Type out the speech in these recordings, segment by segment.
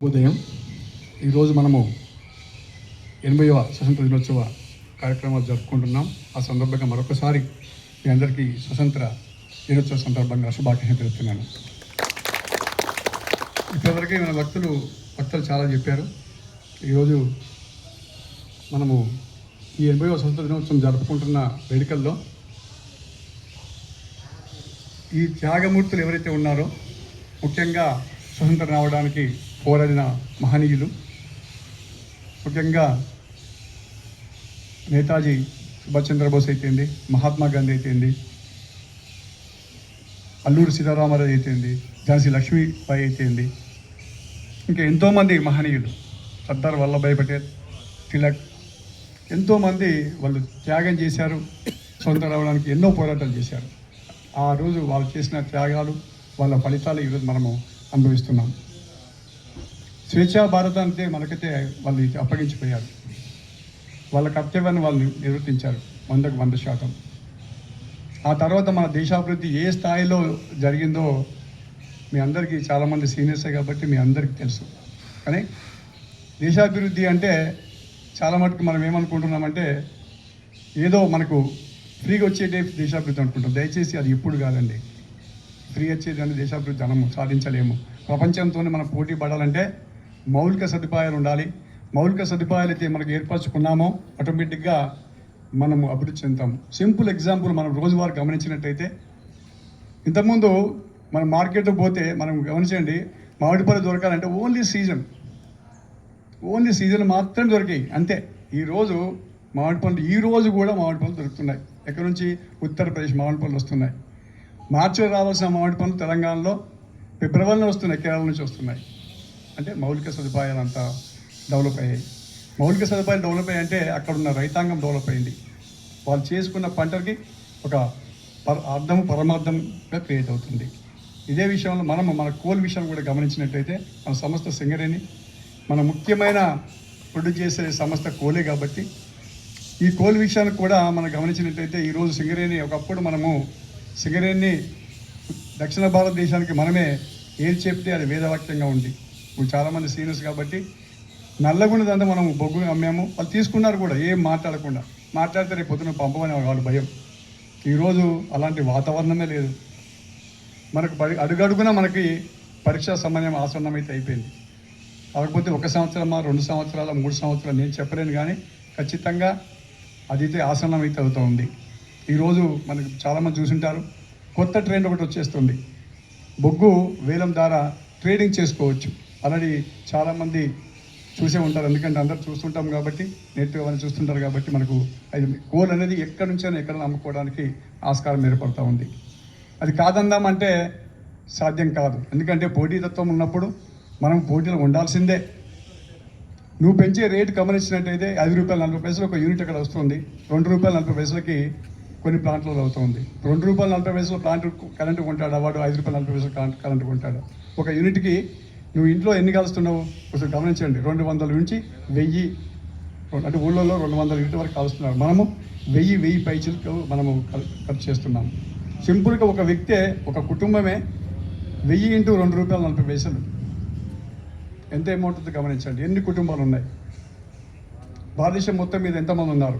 ఉదయం ఈరోజు మనము 80వ స్వతంత్ర దినోత్సవ కార్యక్రమాలు జరుపుకుంటున్నాం. ఆ సందర్భంగా మరొకసారి మీ అందరికీ స్వతంత్ర దినోత్సవ సందర్భంగా శుభాకాంక్షలు తెలుపుతున్నాను. ఇప్పటివరకు మన భక్తులు చాలా చెప్పారు. ఈరోజు మనము ఈ 80వ స్వతంత్ర దినోత్సవం జరుపుకుంటున్న వేడుకల్లో ఈ త్యాగమూర్తులు ఎవరైతే ఉన్నారో, ముఖ్యంగా స్వతంత్రం రావడానికి పోరాడిన మహనీయులు, ముఖ్యంగా నేతాజీ సుభాష్ చంద్రబోస్ అయితేంది, మహాత్మా గాంధీ అయితేంది, అల్లూరి సీతారామరాజు అయితేంది, ఝాన్సీ లక్ష్మీబాయి అయితేంది, ఇంకా ఎంతోమంది మహనీయులు, సర్దార్ వల్లభాయ్ పటేల్, తిలక్, ఎంతోమంది వాళ్ళు త్యాగం చేశారు. స్వతంత్రం రావడానికి ఎన్నో పోరాటాలు చేశారు. ఆ రోజు వాళ్ళు చేసిన త్యాగాలు, వాళ్ళ ఫలితాలు ఈరోజు మనము అనుభవిస్తున్నాం. స్వేచ్ఛా భారత్ అంటే మనకైతే వాళ్ళు అప్పగించిపోయారు. వాళ్ళ కర్తవ్యాన్ని వాళ్ళు నిర్వర్తించారు 100%. ఆ తర్వాత మన దేశాభివృద్ధి ఏ స్థాయిలో జరిగిందో మీ అందరికీ, చాలామంది సీనియర్సే కాబట్టి మీ అందరికీ తెలుసు. కానీ దేశాభివృద్ధి అంటే చాలా మటుకు మనం ఏమనుకుంటున్నామంటే ఏదో మనకు ఫ్రీగా వచ్చేటే దేశాభివృద్ధి అనుకుంటాం. దయచేసి అది ఇప్పుడు కాదండి. ఫ్రీ వచ్చేదాన్ని దేశాభివృద్ధి అనము, సాధించలేము. ప్రపంచంతోనే మనం పోటీ పడాలంటే మౌలిక సదుపాయాలు ఉండాలి. మౌలిక సదుపాయాలు అయితే మనకు ఏర్పరచుకున్నామో ఆటోమేటిక్గా మనము అభివృద్ధి చెందుతాం. సింపుల్ ఎగ్జాంపుల్ మనం రోజువారీ గమనించినట్టయితే, ఇంతకుముందు మనం మార్కెట్కి పోతే మనం గమనించండి, మామిడి పళ్ళు దొరకాలంటే ఓన్లీ సీజన్ మాత్రం దొరికాయి అంతే. ఈరోజు మామిడి పళ్ళు, ఈరోజు కూడా మామిడి పళ్ళు దొరుకుతున్నాయి. ఎక్కడి నుంచి? ఉత్తరప్రదేశ్ మామిడి పళ్ళు వస్తున్నాయి. మార్చిలో రావాల్సిన మామిడి పళ్ళు తెలంగాణలో ఫిబ్రవరిలో వస్తున్నాయి, కేరళ నుంచి వస్తున్నాయి. అంటే మౌలిక సదుపాయాలు అంతా డెవలప్ అయ్యాయి. మౌలిక సదుపాయాలు డెవలప్ అయ్యాయి అంటే అక్కడ ఉన్న రైతాంగం డెవలప్ అయింది. వాళ్ళు చేసుకున్న పంటకి ఒక అర్థం పరమార్థంగా క్రియేట్ అవుతుంది. ఇదే విషయంలో మన కోల్ విషయం కూడా గమనించినట్టయితే, మన సంస్థ సింగరేణి మన ముఖ్యమైన ప్రొడ్యూస్ చేసే సంస్థ కోలే కాబట్టి ఈ కోల్ విషయానికి కూడా మనం గమనించినట్టయితే, ఈరోజు సింగరేణి, ఒకప్పుడు మనము సింగరేణిని దక్షిణ భారతదేశానికి మనమే ఏది చెప్తే అది వేదవాక్యంగా ఉంది. ఇప్పుడు చాలామంది సీనియర్స్ కాబట్టి నల్లగుండదంతా మనం బొగ్గు అమ్మాము. వాళ్ళు తీసుకున్నారు కూడా, ఏం మాట్లాడకుండా. మాట్లాడితే రేపు పొద్దున పంపమని వాళ్ళు భయం. ఈరోజు అలాంటి వాతావరణమే లేదు. మనకు అడుగడుగున మనకి పరీక్షా సమయం ఆసన్నమైతే అయిపోయింది. కాకపోతే 1 సంవత్సరమా, 2 సంవత్సరాల, 3 సంవత్సరాలు నేను చెప్పలేను, కానీ ఖచ్చితంగా అదైతే ఆసన్నం అయితే అవుతూ ఉంది. ఈరోజు మనకు చాలామంది చూసుంటారు, కొత్త ట్రెండ్ ఒకటి వచ్చేస్తుంది. బొగ్గు వేలం ద్వారా ట్రేడింగ్ చేసుకోవచ్చు. ఆల్రెడీ చాలామంది చూసే ఉంటారు, ఎందుకంటే అందరూ చూస్తుంటాం కాబట్టి, నెట్ అవన్నీ చూస్తుంటారు కాబట్టి మనకు అది కోల్ అనేది ఎక్కడి నుంచైనా ఎక్కడ అమ్ముకోవడానికి ఆస్కారం ఏర్పడుతూ ఉంది. అది కాదందామంటే సాధ్యం కాదు. ఎందుకంటే పోటీతత్వం ఉన్నప్పుడు మనం పోటీలో ఉండాల్సిందే. నువ్వు పెంచే రేటు గమనించినట్టయితే ₹5.40 ఒక యూనిట్ అక్కడ వస్తుంది. ₹2.40 కొన్ని ప్లాంట్లలో అవుతుంది. ₹2.40 ప్లాంట్ కరెంటు కొంటాడు, వాడు ₹5.40 కరెంటు కొంటాడు. ఒక యూనిట్కి నువ్వు ఇంట్లో ఎన్ని కాలుస్తున్నావు కొంచెం గమనించండి. 200 నుంచి 1000, అంటే ఊళ్ళలో 200 యూనిట్ వరకు కాలుస్తున్నారు. మనము 1000 పైచీలకు మనము ఖర్చు చేస్తున్నాము. సింపుల్గా ఒక వ్యక్తే, ఒక కుటుంబమే 1000 × ₹2.40 ఎంత అమౌంట్ ఉందో గమనించండి. ఎన్ని కుటుంబాలు ఉన్నాయి? భారతదేశం మొత్తం మీద ఎంతమంది ఉన్నారు?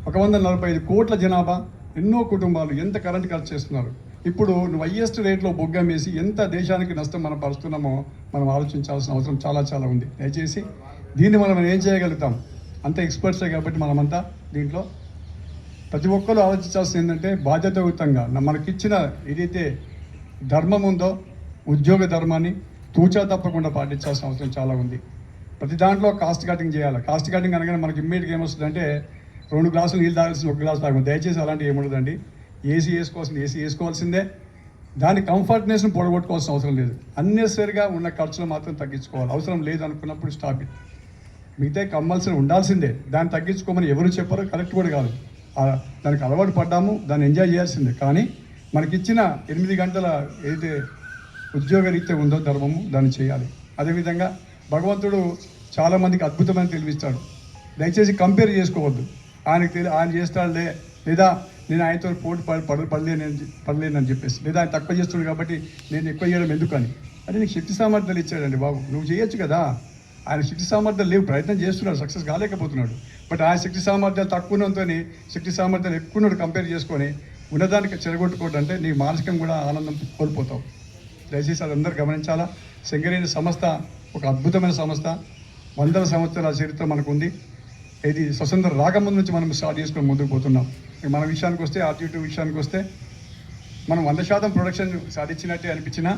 145 కోట్ల జనాభా, ఎన్నో కుటుంబాలు, ఎంత కరెంట్ ఖర్చు చేస్తున్నారు. ఇప్పుడు నువ్వు హైయెస్ట్ రేట్లో బొగ్గమేసి ఎంత దేశానికి నష్టం మనం పరుస్తున్నామో మనం ఆలోచించాల్సిన అవసరం చాలా ఉంది. దయచేసి దీన్ని మనం ఏం చేయగలుగుతాం? అంత ఎక్స్పర్ట్సే కాబట్టి మనమంతా దీంట్లో ప్రతి ఒక్కరు ఆలోచించాల్సింది ఏంటంటే, బాధ్యతాయుతంగా మనకిచ్చిన ఏదైతే ధర్మం ఉందో, ఉద్యోగ ధర్మాన్ని తూచా తప్పకుండా పాటించాల్సిన అవసరం చాలా ఉంది. ప్రతి దాంట్లో కాస్ట్ కటింగ్ చేయాలి. కాస్ట్ కటింగ్ అనగానే మనకి ఇమ్మీడియట్గా ఏమొస్తుందంటే, 2 గ్లాసులు నీళ్ళు తాగాల్సింది 1 గ్లాసు తాగదు. దయచేసి అలాంటివి ఏముండదండి. ఏసీ వేసుకోవాల్సిందే. దాని కంఫర్ట్నెస్ని పొడగొట్టుకోవాల్సిన అవసరం లేదు. అన్నెసరిగా ఉన్న ఖర్చులు మాత్రం తగ్గించుకోవాలి. అవసరం లేదు అనుకున్నప్పుడు స్టాప్ ఇట్. మిగతా కంపల్సరీ ఉండాల్సిందే. దాన్ని తగ్గించుకోమని ఎవరు చెప్పారో కరెక్ట్ కూడా కాదు. దానికి అలవాటు పడ్డాము, దాన్ని ఎంజాయ్ చేయాల్సిందే. కానీ మనకిచ్చిన 8 గంటల ఏదైతే ఉద్యోగ రీత్యా ఉందో ధర్మము, దాన్ని చేయాలి. అదేవిధంగా భగవంతుడు చాలామందికి అద్భుతమైన తెలివిస్తాడు. దయచేసి కంపేర్ చేసుకోవద్దు. ఆయన చేస్తాడులే, లేదా నేను ఆయనతో పోటీ పడలేనని చెప్పేసి, లేదా ఆయన తక్కువ చేస్తున్నాడు కాబట్టి నేను ఎక్కువ చేయడం ఎందుకని. అంటే నీకు శక్తి సామర్థ్యాలు ఇచ్చాడండి బాబు, నువ్వు చేయొచ్చు కదా. ఆయన శక్తి సామర్థ్యాలు లేవు, ప్రయత్నం చేస్తున్నాడు, సక్సెస్ కాలేకపోతున్నాడు. బట్ ఆయన శక్తి సామర్థ్యాలు తక్కువతో శక్తి సామర్థ్యాలు ఎక్కువ కంపేర్ చేసుకొని ఉన్నదానికి చెరగొట్టుకోవడం అంటే నీకు మానసికంగా కూడా ఆనందం కోల్పోతావు. దయచేసి అది అందరూ గమనించాలా. సింగరేణి సంస్థ ఒక అద్భుతమైన సంస్థ, 100 సంవత్సరాల చరిత్ర మనకు ఉంది. ఇది స్వతంత్ర రాకముందు నుంచి మనం స్టార్ట్ చేసుకొని ముందుకు పోతున్నాం. మన విషయానికి వస్తే, RG2 విషయానికి వస్తే, మనం 100% ప్రొడక్షన్ సాధించినట్టే అనిపించినా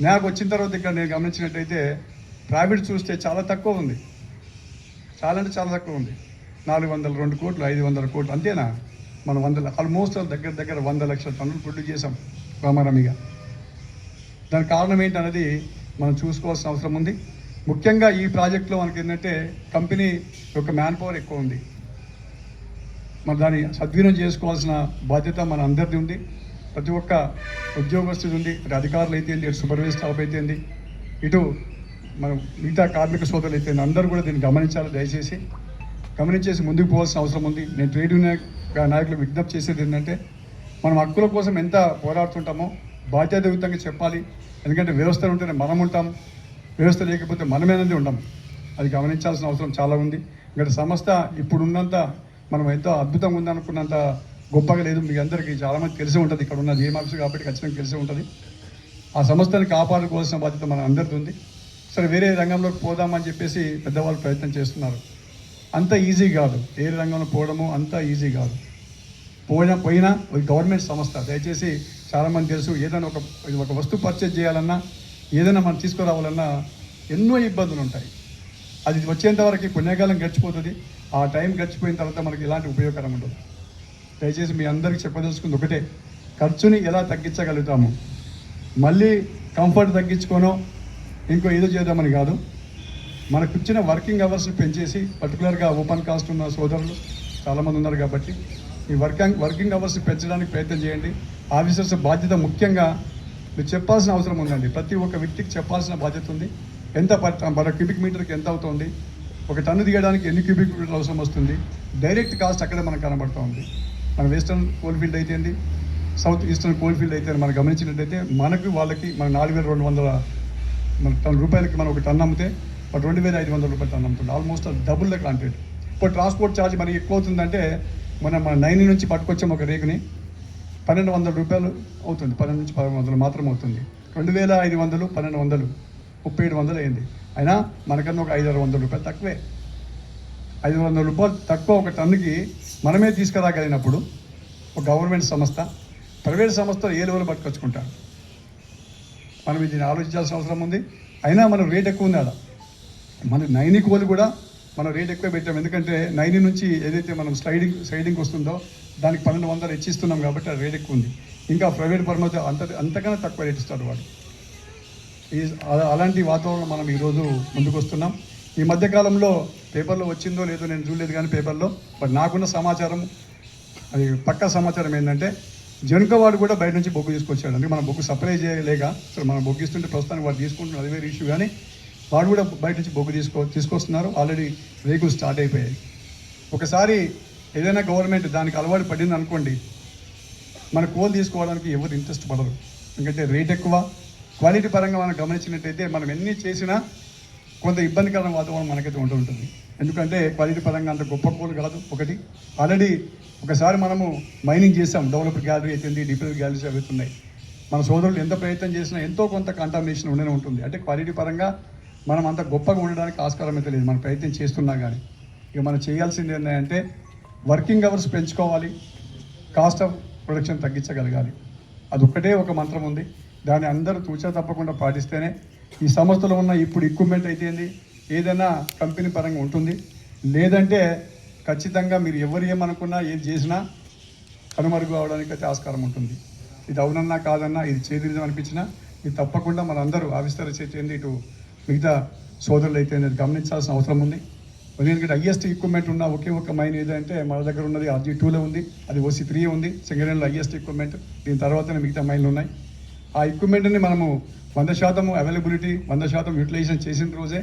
నాకు వచ్చిన తర్వాత ఇక్కడ నేను గమనించినట్టయితే ప్రైవేట్ చూస్తే చాలా తక్కువ ఉంది, చాలా అంటే చాలా తక్కువ ఉంది. 402 కోట్లు, 500 కోట్లు అంతేనా? మనం ఆల్మోస్ట్ దగ్గర 100 లక్షల టన్నులు ప్రొడ్యూస్ చేసాం రామారామిగా. దానికి కారణం ఏంటనేది మనం చూసుకోవాల్సిన అవసరం ఉంది. ముఖ్యంగా ఈ ప్రాజెక్టులో మనకి ఏంటంటే కంపెనీ యొక్క మ్యాన్ పవర్ ఎక్కువ ఉంది. మనం దాన్ని సద్వినియోగం చేసుకోవాల్సిన బాధ్యత మన అందరిది ఉంది. ప్రతి ఒక్క ఉద్యోగస్తుడు ఉంది, అటు అధికారులు అయితే, ఇటు సూపర్వైజర్ స్టాఫ్ అయితే, ఇటు మనం మిగతా కార్మిక సోదరులు అయితే, అందరూ కూడా దీన్ని గమనించాలి. దయచేసి గమనించేసి ముందుకు పోవాల్సిన అవసరం ఉంది. నేను ట్రేడ్ యూనియన్ నాయకులకు విజ్ఞప్తి చేసేది ఏంటంటే, మనం హక్కుల కోసం ఎంత పోరాడుతుంటామో బాధ్యతాయుతంగా చెప్పాలి. ఎందుకంటే వ్యవస్థ ఉంటేనే మనం ఉంటాం, వ్యవస్థ లేకపోతే మనమేనది ఉంటాం. అది గమనించాల్సిన అవసరం చాలా ఉంది. ఇక్కడ సంస్థ ఇప్పుడున్నంత మనం ఎంతో అద్భుతంగా ఉందనుకున్నంత గొప్పగా లేదు. మీకు అందరికీ చాలామంది తెలిసే ఉంటుంది, ఇక్కడ ఉన్న జీఎం ఆఫీసర్ కాబట్టి ఖచ్చితంగా తెలిసే ఉంటుంది. ఆ సంస్థని కాపాడుకోవాల్సిన బాధ్యత మన అందరిది ఉంది. సరే, వేరే రంగంలోకి పోదామని చెప్పేసి పెద్దవాళ్ళు ప్రయత్నం చేస్తున్నారు. అంత ఈజీ కాదు, వేరే రంగంలో పోవడము అంత ఈజీ కాదు. పోయినా గవర్నమెంట్ సంస్థ. దయచేసి చాలామంది తెలుసు, ఏదైనా ఒక వస్తువు పర్చేజ్ చేయాలన్నా, ఏదైనా మనం తీసుకురావాలన్నా ఎన్నో ఇబ్బందులు ఉంటాయి. అది వచ్చేంత వరకు పుణ్యకాలం గడిచిపోతుంది. ఆ టైం గడిచిపోయిన తర్వాత మనకి ఎలాంటి ఉపయోగకరం ఉండదు. దయచేసి మీ అందరికీ చెప్పదలుచుకుంది ఒకటే, ఖర్చుని ఎలా తగ్గించగలుగుతాము. మళ్ళీ కంఫర్ట్ తగ్గించుకోనో ఇంకో ఏదో చేద్దామని కాదు. మనకు ఇచ్చిన వర్కింగ్ అవర్స్ని పెంచేసి, పర్టికులర్గా ఓపెన్ కాస్ట్ ఉన్న సోదరులు చాలామంది ఉన్నారు కాబట్టి ఈ వర్కింగ్ అవర్స్ని పెంచడానికి ప్రయత్నం చేయండి. ఆఫీసర్స్ బాధ్యత ముఖ్యంగా మీరు చెప్పాల్సిన అవసరం ఉందండి. ప్రతి ఒక్క వ్యక్తికి చెప్పాల్సిన బాధ్యత ఉంది. ఎంత మన క్యూబిక్ మీటర్కి ఎంత అవుతుంది, ఒక టన్ను దిగడానికి ఎన్ని క్యూబిక్ మీటర్లు అవసరం వస్తుంది, డైరెక్ట్ కాస్ట్ అక్కడే మనకు కనబడుతూ ఉంది. మన వెస్టర్న్ కోల్ఫీల్డ్ అయితే, సౌత్ ఈస్టర్న్ కోల్ఫీల్డ్ అయితే మనం గమనించినట్టయితే మనకు వాళ్ళకి మన 4,200 రూపాయలకి మనం ఒక టన్ను అమ్మితే 2,500 రూపాయలు టన్ను అమ్ముతుంది. Almost double the content. ఇప్పుడు ట్రాన్స్పోర్ట్ ఛార్జ్ మనకి ఎక్కువ అవుతుందంటే, మన 9 నుంచి పట్టుకొచ్చాం ఒక రేకుని 1,200 రూపాయలు అవుతుంది. 12 నుంచి 1,100 మాత్రం అవుతుంది. 2,500, 1,200, 3,700 అయింది. అయినా మనకన్నా ఒక 500-600 రూపాయలు తక్కువే. 500 రూపాయలు తక్కువ ఒక టన్నుకి మనమే తీసుకురాగలిగినప్పుడు ఒక గవర్నమెంట్ సంస్థ, ప్రైవేట్ సంస్థలు ఏ లెవెల్ పట్టుకొచ్చుకుంటారు. మనం దీన్ని ఆలోచించాల్సిన అవసరం ఉంది. అయినా మనం రేట్ ఎక్కువ ఉంది. మన 9 కోలు కూడా మనం రేట్ ఎక్కువ పెట్టాం. ఎందుకంటే 9 నుంచి ఏదైతే మనం స్లైడింగ్ వస్తుందో దానికి 1,200 హెచ్చిస్తున్నాం కాబట్టి ఆ రేట్ ఎక్కువ ఉంది. ఇంకా ప్రైవేట్ పరమతి అంతకన్నా తక్కువ రేట్ ఇస్తారు వాడు. అలాంటి వాతావరణం మనం ఈరోజు ముందుకు వస్తున్నాం. ఈ మధ్యకాలంలో పేపర్లో వచ్చిందో లేదో నేను చూడలేదు, కానీ పేపర్లో బట్ నాకున్న సమాచారం, అది పక్కా సమాచారం ఏంటంటే, జనుకవాడు కూడా బయట నుంచి బొగ్గు తీసుకొచ్చాడు. అంటే మనం బొగ్గు సప్లై చేయలేక సరే మనం బొగ్గు ఇస్తుంటే ప్రస్తుతానికి వాడు తీసుకుంటున్నారు, అది వేరే ఇష్యూ. కానీ వాడు కూడా బయట నుంచి బొగ్గు తీసుకొస్తున్నారు. ఆల్రెడీ రేకులు స్టార్ట్ అయిపోయాయి. ఒకసారి ఏదైనా గవర్నమెంట్ దానికి అలవాటు పడింది అనుకోండి, మన కోల్ తీసుకోవడానికి ఎవరు ఇంట్రెస్ట్ పడరు. ఎందుకంటే రేట్ ఎక్కువ. క్వాలిటీ పరంగా మనం గమనించినట్టయితే మనం ఎన్ని చేసినా కొంత ఇబ్బందికరమైన వాతావరణం మనకైతే ఉంటుంది. ఎందుకంటే క్వాలిటీ పరంగా అంత గొప్ప కోల్ కాదు. ఒకటి ఆల్రెడీ ఒకసారి మనము మైనింగ్ చేసాం, డెవలప్డ్ గ్యాలరీ అయితే, డిపిఎల్ గ్యాలరీస్ అవుతున్నాయి. మన సోదరులు ఎంత ప్రయత్నం చేసినా ఎంతో కొంత కంటామినేషన్ ఉండనే ఉంటుంది. అంటే క్వాలిటీ పరంగా మనం అంత గొప్పగా ఉండడానికి ఆస్కారం అయితే లేదు, మనం ప్రయత్నం చేస్తున్నా కానీ. ఇక మనం చేయాల్సింది ఏంటంటే వర్కింగ్ అవర్స్ పెంచుకోవాలి, కాస్ట్ ఆఫ్ ప్రొడక్షన్ తగ్గించగలగాలి. అది ఒక్కటే ఒక మంత్రం ఉంది. దాన్ని అందరూ తూచా తప్పకుండా పాటిస్తేనే ఈ సంస్థలో ఉన్న ఇప్పుడు ఎక్విప్మెంట్ అయితే ఏదైనా కంపెనీ పరంగా ఉంటుంది. లేదంటే ఖచ్చితంగా మీరు ఎవరు ఏమనుకున్నా ఏది చేసినా కనుమరుగు అవడానికి అయితే ఆస్కారం ఉంటుంది. ఇది అవునన్నా కాదన్నా, ఇది చేతిని అనిపించినా ఇది తప్పకుండా మన అందరూ ఆవిష్కరణ చేసేది ఇటు మిగతా సోదరులు అయితే గమనించాల్సిన అవసరం ఉంది. ఎందుకంటే హైయెస్ట్ ఎక్విప్మెంట్ ఉన్న ఒకే ఒక మైన్ ఏదంటే మన దగ్గర ఉన్నది RG2లో ఉంది, అది OC3 ఉంది. సింగరేణిలో హైయెస్ట్ ఎక్విప్మెంట్. దీని తర్వాతనే మిగతా మైన్లు ఉన్నాయి. ఆ ఎక్విప్మెంట్ని మనము 100% అవైలబిలిటీ, 100% యూటిలైజేషన్ చేసిన రోజే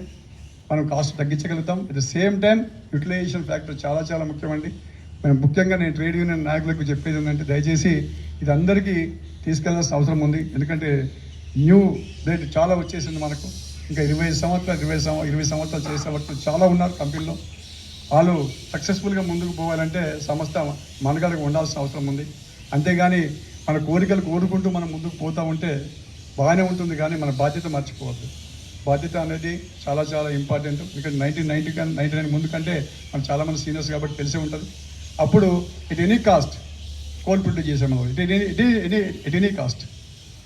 మనం కాస్ట్ తగ్గించగలుగుతాం. At the same time utilization factor చాలా చాలా ముఖ్యమండి. ముఖ్యంగా నేను ట్రేడ్ యూనియన్ నాయకులకు చెప్పేది ఏంటంటే, దయచేసి ఇది అందరికీ తీసుకెళ్లాల్సిన అవసరం ఉంది. ఎందుకంటే న్యూ బ్లడ్ చాలా వచ్చేసింది మనకు. ఇంకా 20 సంవత్సరాలు చేసే వాళ్ళు చాలా ఉన్నారు కంపెనీలో. వాళ్ళు సక్సెస్ఫుల్గా ముందుకు పోవాలంటే సంస్థ మనగడకు ఉండాల్సిన అవసరం ఉంది. అంతేగాని మన కోరికలు కోరుకుంటూ మనం ముందుకు పోతూ ఉంటే బాగానే ఉంటుంది, కానీ మన బాధ్యత మర్చిపోవద్దు. బాధ్యత అనేది చాలా చాలా ఇంపార్టెంట్. ఎందుకంటే 1999 ముందు కంటే మనం చాలామంది సీనియర్స్ కాబట్టి తెలిసే ఉంటుంది. అప్పుడు it any cost coal produce చేసాము. It any cost.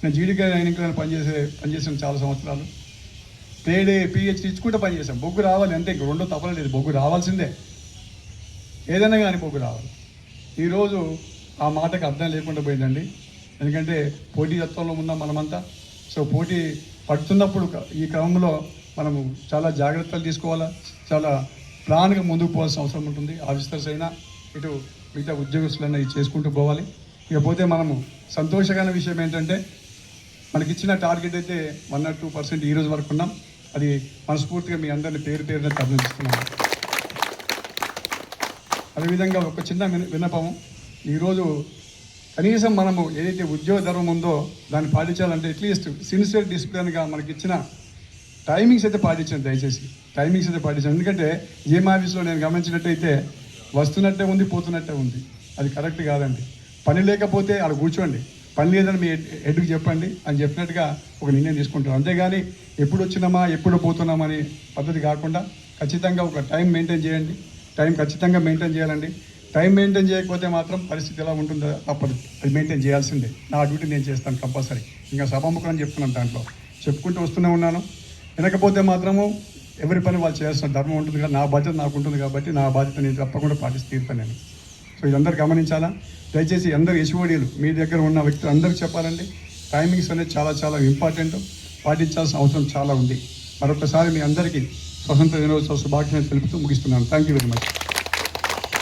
నేను జీడీకే ఎన్నికలను పనిచేసిన చాలా సంవత్సరాలు. ట్రేడ్ పిహెచ్డి ఇచ్చుకుంటే పనిచేసాం. బొగ్గు రావాలి అంతే, ఇంక రెండో తప్పలేదు. బొగ్గు రావాల్సిందే, ఏదైనా కానీ బొగ్గు రావాలి. ఈరోజు ఆ మాటకు అర్థం లేకుండా పోయిందండి. ఎందుకంటే పోటీ తత్వంలో ఉన్నాం మనమంతా. సో పోటీ పడుతున్నప్పుడు ఈ క్రమంలో మనము చాలా జాగ్రత్తలు తీసుకోవాలా, చాలా ప్లాన్గా ముందుకు పోవాల్సిన అవసరం ఉంటుంది. ఆఫీసర్స్ అయినా ఇటు మిగతా ఉద్యోగస్తులైనా ఇది చేసుకుంటూ పోవాలి. ఇకపోతే మనము సంతోషకరమైన విషయం ఏంటంటే మనకిచ్చిన టార్గెట్ అయితే 102% ఈ రోజు వరకు ఉన్నాం. అది మనస్ఫూర్తిగా మీ అందరినీ పేరున అభినందిస్తున్నాను. అదేవిధంగా ఒక చిన్న విన్నపము, ఈరోజు కనీసం మనము ఏదైతే ఉద్యోగ ధర్మం ఉందో దాన్ని పాటించాలంటే అట్లీస్ట్ సిన్సియర్ డిసిప్లిన్గా మనకి ఇచ్చిన టైమింగ్స్ అయితే పాటించండి. దయచేసి టైమింగ్స్ అయితే పాటించండి. ఎందుకంటే జీఎం ఆఫీస్లో నేను గమనించినట్టయితే వస్తున్నట్టే ఉంది, పోతున్నట్టే ఉంది. అది కరెక్ట్ కాదండి. పని లేకపోతే అక్కడ కూర్చోండి, పని లేదని మీ హెడ్కి చెప్పండి అని చెప్పినట్టుగా ఒక నిర్ణయం తీసుకుంటారు. అంతేగాని ఎప్పుడు వచ్చినామా ఎప్పుడు పోతున్నామా అనే పద్ధతి కాకుండా ఖచ్చితంగా ఒక టైం మెయింటైన్ చేయండి. టైం ఖచ్చితంగా మెయింటైన్ చేయాలండి. టైం మెయింటైన్ చేయకపోతే మాత్రం పరిస్థితి ఎలా ఉంటుందో తప్పదు, అది మెయింటైన్ చేయాల్సిందే. నా డ్యూటీ నేను చేస్తాను కంపల్సరీ. ఇంకా సభాముఖం అని చెప్తున్నాను, దాంట్లో చెప్పుకుంటూ వస్తూనే ఉన్నాను. వినకపోతే మాత్రము ఎవరి పని వాళ్ళు చేయాల్సిన ధర్మం ఉంటుంది కదా, నా బాధ్యత నాకు ఉంటుంది కాబట్టి నా బాధ్యత నేను తప్పకుండా పాటిస్తూ తీరుతాను నేను. సో ఇదందరూ గమనించాలా. దయచేసి అందరు హెచ్ఓడీలు మీ దగ్గర ఉన్న వ్యక్తులు అందరికీ చెప్పాలండి, టైమింగ్స్ అనేది చాలా చాలా ఇంపార్టెంట్, పాటించాల్సిన అవసరం చాలా ఉంది. మరొకసారి మీ అందరికీ స్వతంత్ర దినోత్సవ శుభాకాంక్షలు తెలుపుతూ ముగిస్తున్నాను. Thank you very much.